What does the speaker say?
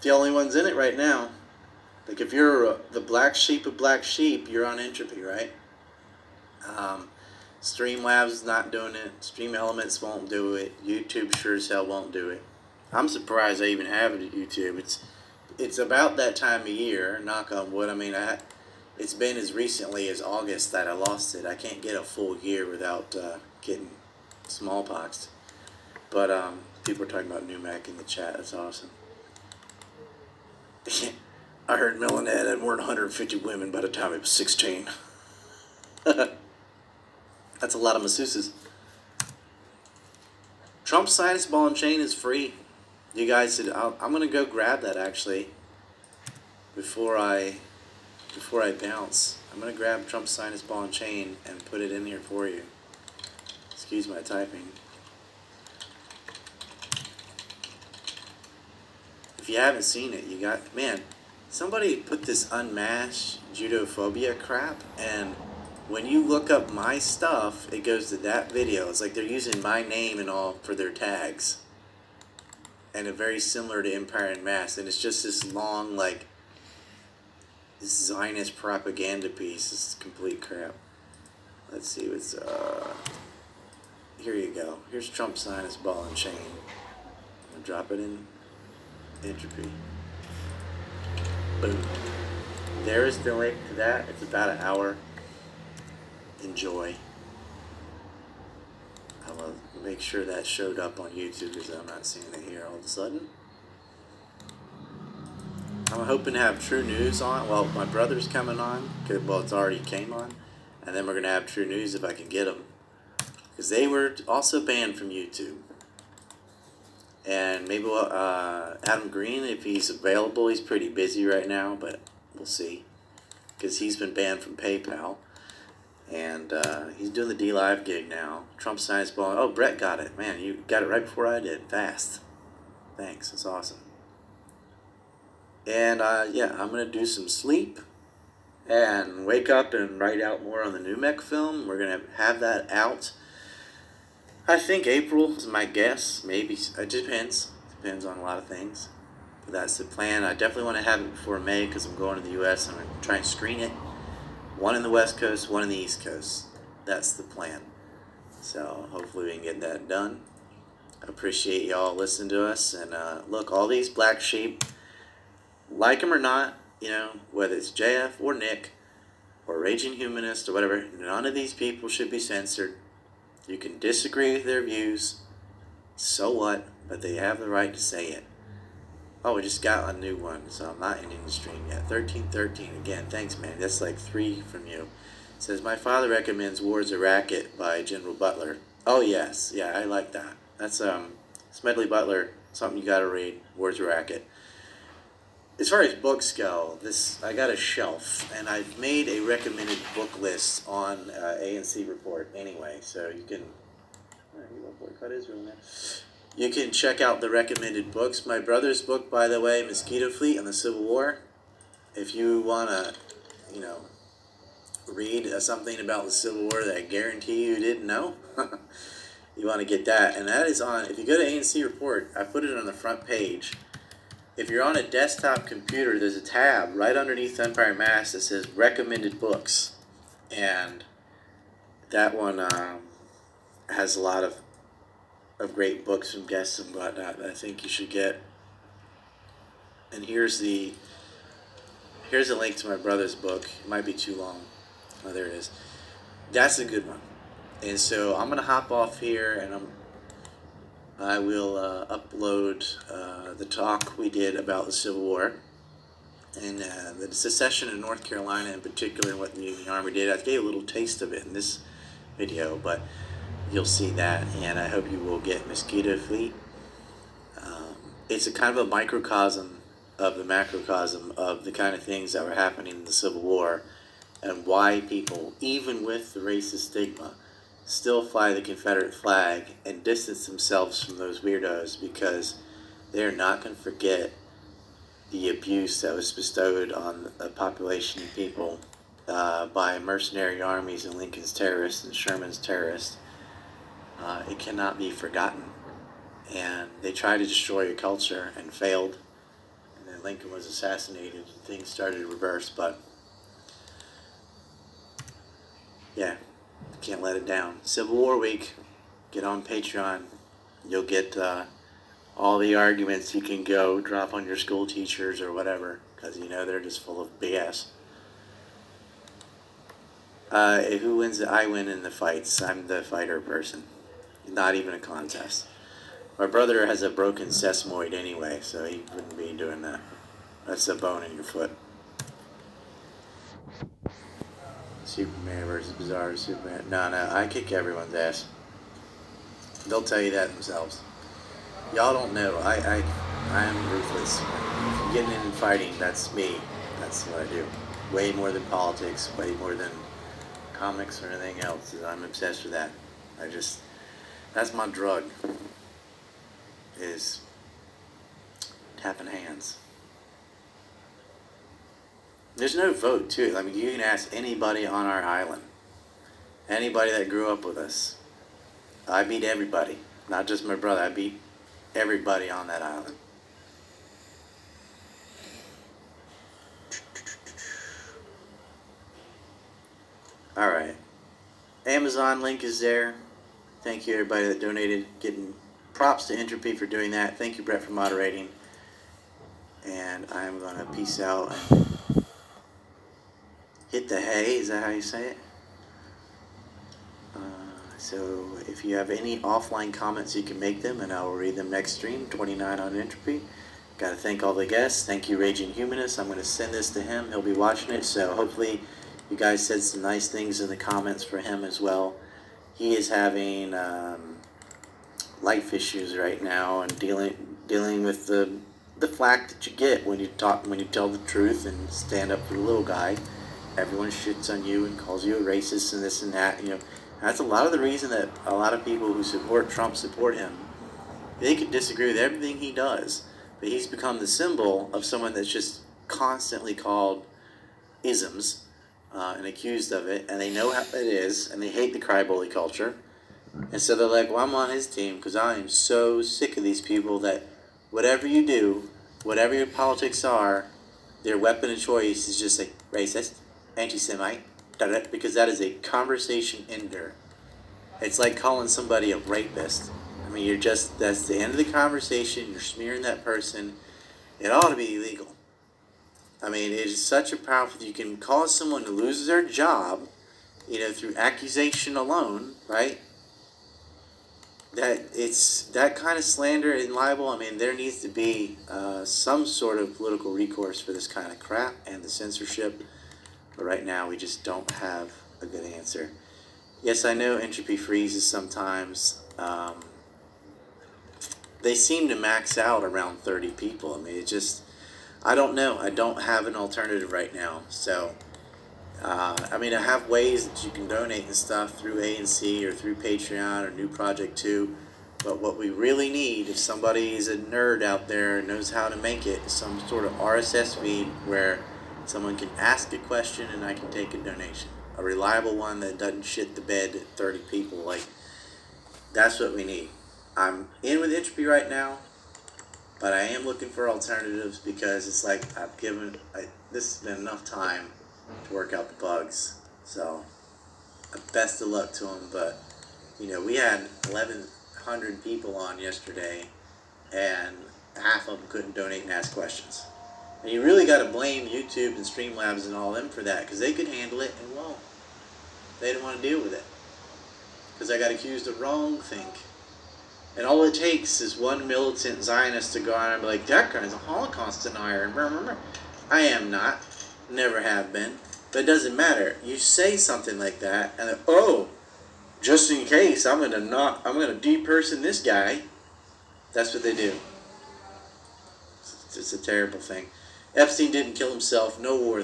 The only ones in it right now. Like if you're the black sheep of black sheep, you're on Entropy, right? Um, Streamlabs is not doing it. Stream Elements won't do it. YouTube sure as hell won't do it. I'm surprised I even have it at YouTube. It's about that time of year. Knock on wood. I mean, it's been as recently as August that I lost it. I can't get a full year without getting smallpox. But people are talking about Numac in the chat. That's awesome. I heard Melanette had more than 150 women by the time it was 16. That's a lot of masseuses. Trump's sinus ball and chain is free. You guys, I'm gonna go grab that actually. Before I bounce, I'm gonna grab Trump's sinus ball and chain and put it in here for you. Excuse my typing. If you haven't seen it, you got, man, somebody put this unmasked judophobia crap, and when you look up my stuff, it goes to that video. It's like they're using my name and all for their tags. And it's very similar to Empire Unmasked, and it's just this long, like, Zionist propaganda piece. This is complete crap. Let's see what's, here you go. Here's Trump's sinus ball and chain. I'm gonna drop it in Entropy. Boom. There is the link to that. It's about an hour. Enjoy. I will make sure that showed up on YouTube because I'm not seeing it here all of a sudden. I'm hoping to have True News on. Well, my brother's coming on. Well, it's already came on. And then we're going to have True News if I can get them. Because they were also banned from YouTube. And maybe Adam Green, if he's available, he's pretty busy right now, but we'll see. Because he's been banned from PayPal. And he's doing the D-Live gig now. Trump sinus ball. Oh, Brett got it. Man, you got it right before I did. Fast. Thanks. That's awesome. And yeah, I'm going to do some sleep. And wake up and write out more on the Numac film. We're going to have that out. I think April is my guess. Maybe. It depends. Depends on a lot of things. But that's the plan. I definitely want to have it before May because I'm going to the U.S. and I'm going to try and screen it. One in the West Coast, one in the East Coast. That's the plan. So hopefully we can get that done. I appreciate y'all listening to us. And look, all these black sheep, like them or not, you know, whether it's JF or Nick or Raging Humanist or whatever, none of these people should be censored. You can disagree with their views, so what, but they have the right to say it. Oh, we just got a new one, so I'm not ending the stream yet. 1313, again, thanks man, that's like 3 from you. It says, my father recommends War's a Racket by General Butler. Oh yes, yeah, I like that. That's Smedley Butler, something you gotta read, War's a Racket. As far as books go, I got a shelf, and I've made a recommended book list on ANC Report anyway, so you can, boycott Israel, man. You can check out the recommended books. My brother's book, by the way, Mosquito Fleet and the Civil War. If you want to, you know, read something about the Civil War that I guarantee you didn't know, you want to get that. And that is on, if you go to ANC Report, I put it on the front page. If you're on a desktop computer, there's a tab right underneath Empire Unmasked that says recommended books. And that one has a lot of great books from guests and whatnot that I think you should get. And here's a link to my brother's book. It might be too long. Oh, there it is. That's a good one. And so I'm gonna hop off here, and I will upload the talk we did about the Civil War and the secession in North Carolina in particular, and what the Union Army did. I gave a little taste of it in this video, but you'll see that, and I hope you will get Mosquito Fleet. It's a kind of a microcosm of the macrocosm of the kind of things that were happening in the Civil War, and why people, even with the racist stigma, still fly the Confederate flag and distance themselves from those weirdos, because they're not going to forget the abuse that was bestowed on a population of people by mercenary armies and Lincoln's terrorists and Sherman's terrorists. It cannot be forgotten. And they tried to destroy a culture and failed. and then Lincoln was assassinated, and things started to reverse. But yeah, can't let it down. Civil War week. Get on Patreon. You'll get all the arguments you can go drop on your school teachers or whatever, because you know they're just full of BS. Who wins? I win in the fights. I'm the fighter person. Not even a contest. My brother has a broken sesamoid anyway, so he wouldn't be doing that. That's a bone in your foot. Superman versus Bizarro Superman. No, I kick everyone's ass. They'll tell you that themselves. Y'all don't know. I am ruthless. If you're getting in fighting, that's me. That's what I do. Way more than politics. Way more than comics or anything else. I'm obsessed with that. That's my drug. Is tapping hands. There's no vote to it. I mean, you can ask anybody on our island. Anybody that grew up with us. I beat everybody. Not just my brother. I beat everybody on that island. Alright. Amazon link is there. Thank you everybody that donated. Getting props to Entropy for doing that. Thank you, Brett, for moderating. And I'm going to peace out and hit the hay. Is that how you say it? So if you have any offline comments, you can make them, and I will read them next stream. 29 on Entropy. Got to thank all the guests. Thank you, Raging Humanist. I'm going to send this to him. He'll be watching it, so hopefully you guys said some nice things in the comments for him as well. He is having life issues right now and dealing with the flack that you get when you tell the truth and stand up for the little guy. Everyone shits on you and calls you a racist and this and that. You know, that's a lot of the reason that a lot of people who support Trump support him. They could disagree with everything he does, but he's become the symbol of someone that's just constantly called isms and accused of it, and they know how it is, and they hate the crybaby culture. And so they're like, well, I'm on his team because I am so sick of these people that whatever you do, whatever your politics are, their weapon of choice is just like racist, anti-Semite, because that is a conversation ender. It's like calling somebody a rapist. I mean, that's the end of the conversation. You're smearing that person. It ought to be illegal. I mean, it is such a powerful, you can cause someone to lose their job, you know, through accusation alone, right? That it's that kind of slander and libel. I mean, there needs to be some sort of political recourse for this kind of crap and the censorship. But right now, we just don't have a good answer. Yes, I know Entropy freezes sometimes. They seem to max out around 30 people. I mean, it just, I don't know. I don't have an alternative right now. So, I mean, I have ways that you can donate and stuff through ANC or through Patreon or New Project 2. But what we really need, if somebody is a nerd out there and knows how to make it, is some sort of RSS feed where someone can ask a question and I can take a donation. A reliable one that doesn't shit the bed at 30 people. Like, that's what we need. I'm in with Entropy right now, but I am looking for alternatives because it's like this has been enough time to work out the bugs. So, best of luck to them. But, you know, we had 1,100 people on yesterday, and half of them couldn't donate and ask questions. And you really got to blame YouTube and Streamlabs and all them for that, because they could handle it and won't. They didn't want to deal with it because I got accused of wrong think. And all it takes is one militant Zionist to go out and be like, that guy's a Holocaust denier. I am not. Never have been. But it doesn't matter. You say something like that, and then, oh, just in case, I'm gonna de-person this guy. That's what they do. It's a terrible thing. Epstein didn't kill himself. No war.